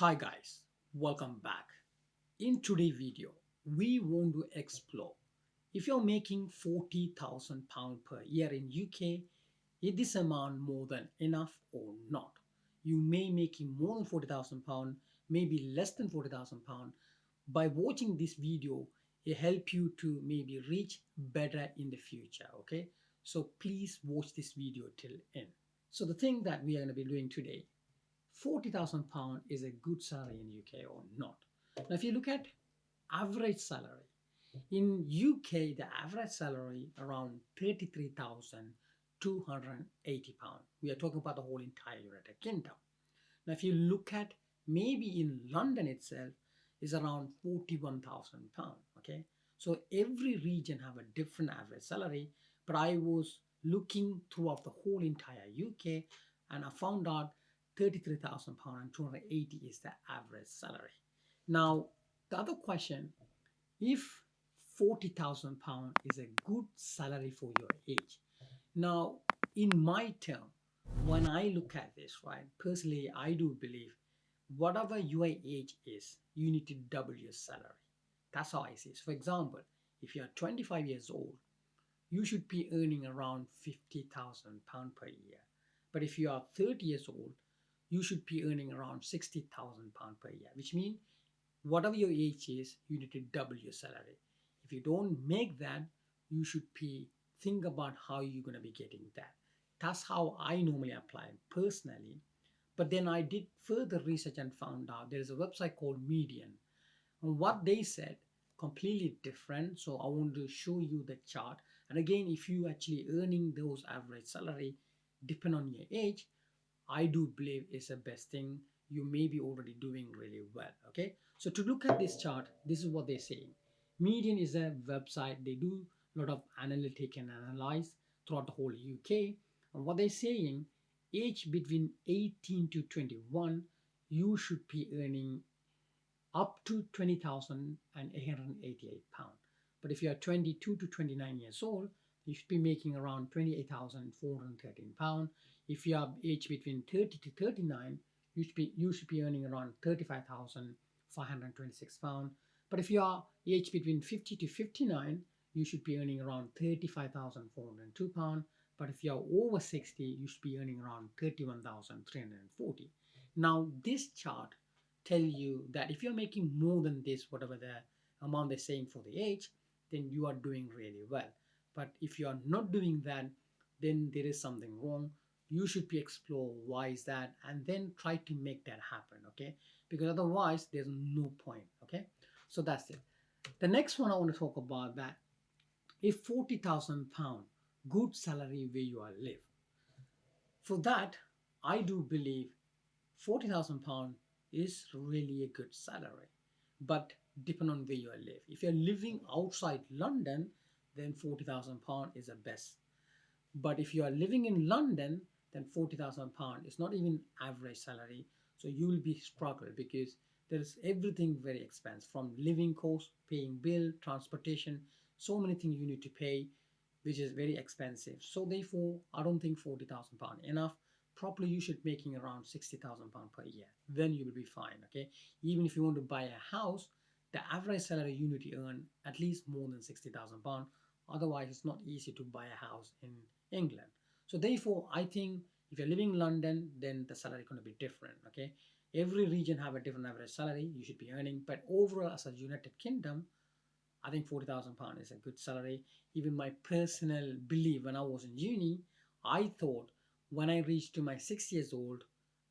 Hi guys, welcome back. In today's video, we want to explore if you're making £40,000 per year in UK, is this amount more than enough or not? You may making more than £40,000, maybe less than £40,000. By watching this video, it help you to maybe reach better in the future. Okay, so please watch this video till end. So the thing that we are going to be doing today, £40,000 is a good salary in UK or not? Now, if you look at average salary in UK, the average salary around £33,280. We are talking about the whole entire United Kingdom. Now, if you look at maybe in London itself, is around £41,000. Okay, so every region have a different average salary, but I was looking throughout the whole entire UK, and I found out £33,000 and 280 is the average salary. Now, the other question, if £40,000 is a good salary for your age. Now, in my term, when I look at this, right, personally, I do believe whatever your age is, you need to double your salary. That's how I see it. So for example, if you're 25 years old, you should be earning around £50,000 per year. But if you are 30 years old, you should be earning around £60,000 per year, which means whatever your age is, you need to double your salary. If you don't make that, you should be think about how you're going to be getting that. That's how I normally apply personally. But then I did further research and found out there is a website called Median. And what they said, completely different. So I want to show you the chart. And again, if you actually earning those average salary, depend on your age, I do believe is the best thing. You may be already doing really well. Okay. So to look at this chart, this is what they're saying. Median is a website. They do a lot of analytic and analyze throughout the whole UK. And what they're saying, age between 18 to 21, you should be earning up to £20,888. But if you are 22 to 29 years old, you should be making around £28,413. If you are aged between 30 to 39, you should be earning around £35,526. But if you are aged between 50 to 59, you should be earning around £35,402. But if you are over 60, you should be earning around 31,340. Now, this chart tell you that if you're making more than this, whatever the amount they're saying for the age, then you are doing really well. But if you are not doing that, then there is something wrong. You should be explore why is that, and then try to make that happen. Okay, because otherwise there's no point. Okay, so that's it. The next one I want to talk about that if £40,000 good salary where you are live. For that, I do believe £40,000 is really a good salary, but depend on where you live. If you're living outside London, then £40,000 is the best. But if you are living in London, then £40,000 is not even average salary. So you will be struggle because there is everything very expensive from living cost, paying bill, transportation, so many things you need to pay, which is very expensive. So therefore, I don't think £40,000 enough. Probably you should making around £60,000 per year. Then you will be fine. Okay. Even if you want to buy a house, the average salary you need to earn at least more than £60,000. Otherwise, it's not easy to buy a house in England. So therefore, I think if you're living in London, then the salary is going to be different. Okay. Every region have a different average salary you should be earning, but overall, as a United Kingdom, I think £40,000 is a good salary. Even my personal belief when I was in uni, I thought when I reached to my 6 years old,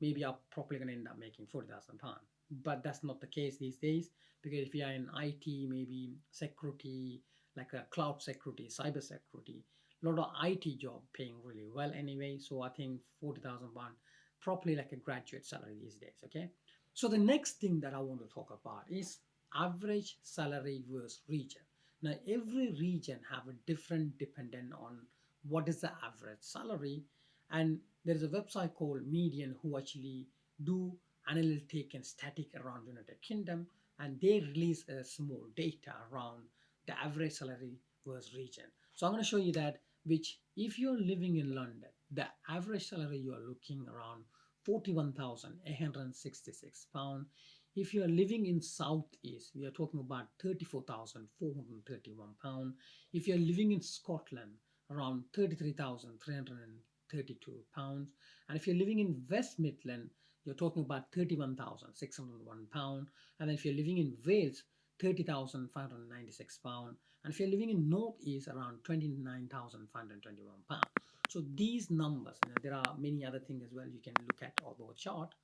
maybe I'm probably gonna end up making £40,000. But that's not the case these days because if you are in IT, maybe security, like a cloud security, cyber security, a lot of IT job paying really well anyway. So I think £40,000 probably like a graduate salary these days. Okay. So the next thing that I want to talk about is average salary versus region. Now every region have a different dependent on what is the average salary, and there is a website called Median who actually do analytic and static around United Kingdom, and they release a small data around the average salary versus region. So I'm going to show you that which if you're living in London, the average salary you are looking around 41,866 pound. If you are living in Southeast, we are talking about 34,431 pound. If you are living in Scotland, around 33,332 pounds. And if you're living in West Midland, you're talking about 31,601 pound. And then if you're living in Wales, 30,596 pound. And if you're living in Northeast, around 29,521 pound. So these numbers, there are many other things as well. You can look at all the chart,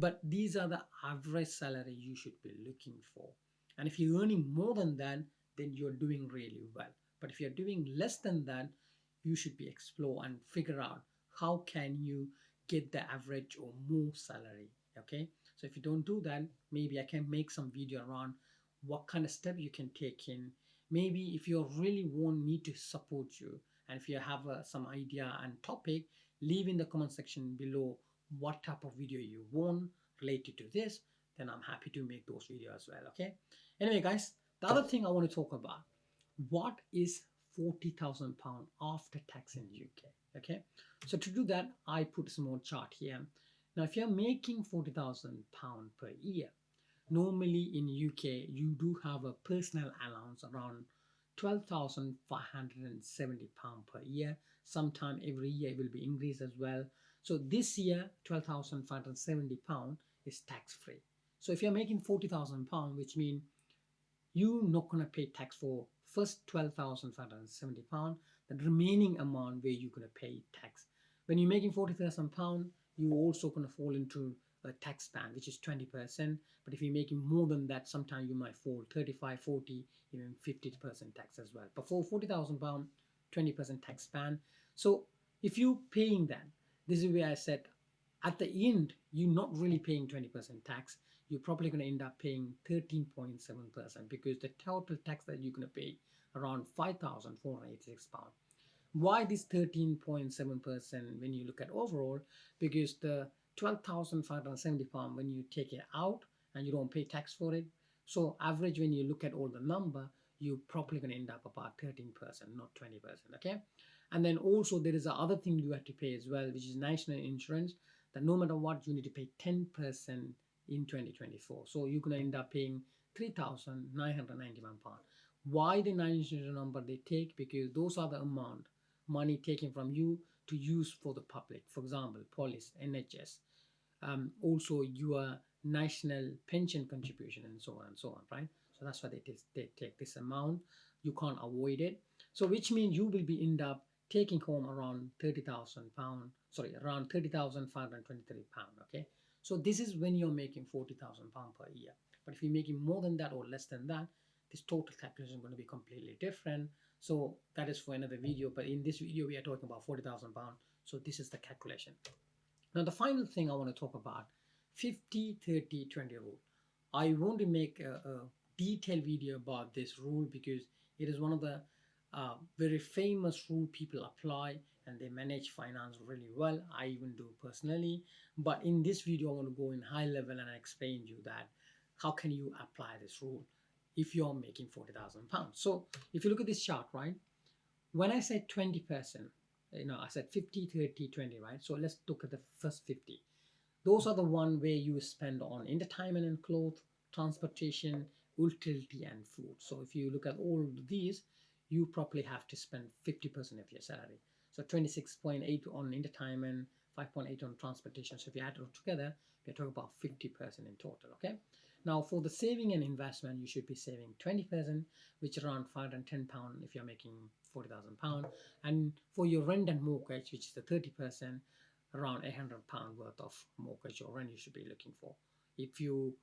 but these are the average salary you should be looking for. And if you're earning more than that, then you're doing really well. But if you're doing less than that, you should be explore and figure out how can you get the average or more salary. Okay, so if you don't do that, maybe I can make some video around what kind of step you can take in. Maybe if you really want me to support you, and if you have some idea and topic, leave in the comment section below what type of video you want related to this, then I'm happy to make those videos as well. Okay, anyway guys, the other thing I want to talk about, what is 40,000 pound after tax in UK. Okay, so to do that, I put a small chart here. Now if you're making 40,000 pound per year, normally in UK you do have a personal allowance around 12,570 pound per year. Sometime every year it will be increased as well. So this year 12,570 pound is tax free. So if you're making 40,000 pound, which means you're not going to pay tax for first 12,570 pound, the remaining amount where you're going to pay tax. When you're making 40,000 pound, you also going to fall into a tax band, which is 20%. But if you're making more than that, sometimes you might fall 35, 40, even 50% tax as well. But for 40,000 pound, 20% tax band. So if you're paying that, this is where I said at the end, you're not really paying 20% tax. You're probably going to end up paying 13.7% because the total tax that you're going to pay around 5,486 pounds. Why this 13.7% when you look at overall? Because the 12,570 pounds, when you take it out and you don't pay tax for it, so average when you look at all the number, you're probably going to end up about 13%, not 20%. Okay, and then also there is the other thing you have to pay as well, which is national insurance. That no matter what, you need to pay 10% in 2024. So you're going to end up paying 3,991 pounds. Why the national number they take? Because those are the amount money taken from you to use for the public. For example, police, NHS, also your national pension contribution, and so on and so on, right? So that's why they take this amount. You can't avoid it. So which means you will be end up taking home around 30,000 pound, sorry, around 30,523 pound. Okay, so this is when you're making 40,000 pound per year. But if you're making more than that or less than that, this total calculation is going to be completely different. So that is for another video. But in this video, we are talking about 40,000 pound. So this is the calculation. Now the final thing I want to talk about, 50-30-20 rule. I want to make a detailed video about this rule because it is one of the very famous rule people apply and they manage finance really well. I even do personally. But in this video, I want to go in high level and explain to you that how can you apply this rule if you're making 40,000 pounds. So if you look at this chart, right? When I said 20%, I said 50-30-20, right? So let's look at the first 50. Those are the one where you spend on entertainment and clothes, transportation, utility, and food. So if you look at all of these, you probably have to spend 50% of your salary. So 26.8 on entertainment, 5.8 on transportation. So if you add it all together, we're talking about 50% in total. Okay. Now for the saving and investment, you should be saving 20%, which is around £510 if you're making 40,000 pounds. And for your rent and mortgage, which is the 30%, around £800 worth of mortgage or rent you should be looking for. If you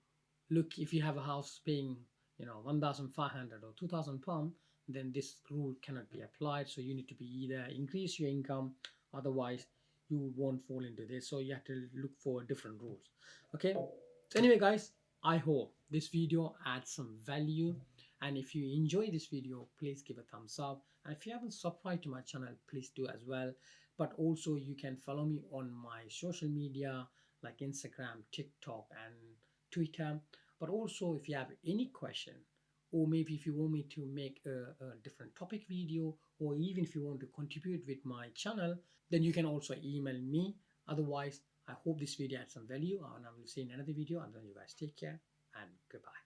have a house paying 1,500 or 2,000 pounds, then this rule cannot be applied. So you need to be either increase your income, otherwise you won't fall into this. So you have to look for different rules. Okay, so anyway guys, I hope this video adds some value, and if you enjoy this video, please give a thumbs up, and if you haven't subscribed to my channel, please do as well. But also you can follow me on my social media like Instagram, TikTok, and Twitter. But also if you have any question, or maybe if you want me to make a different topic video, or even if you want to contribute with my channel, then you can also email me. Otherwise I hope this video had some value, and I will see you in another video. Until then, you guys take care and goodbye.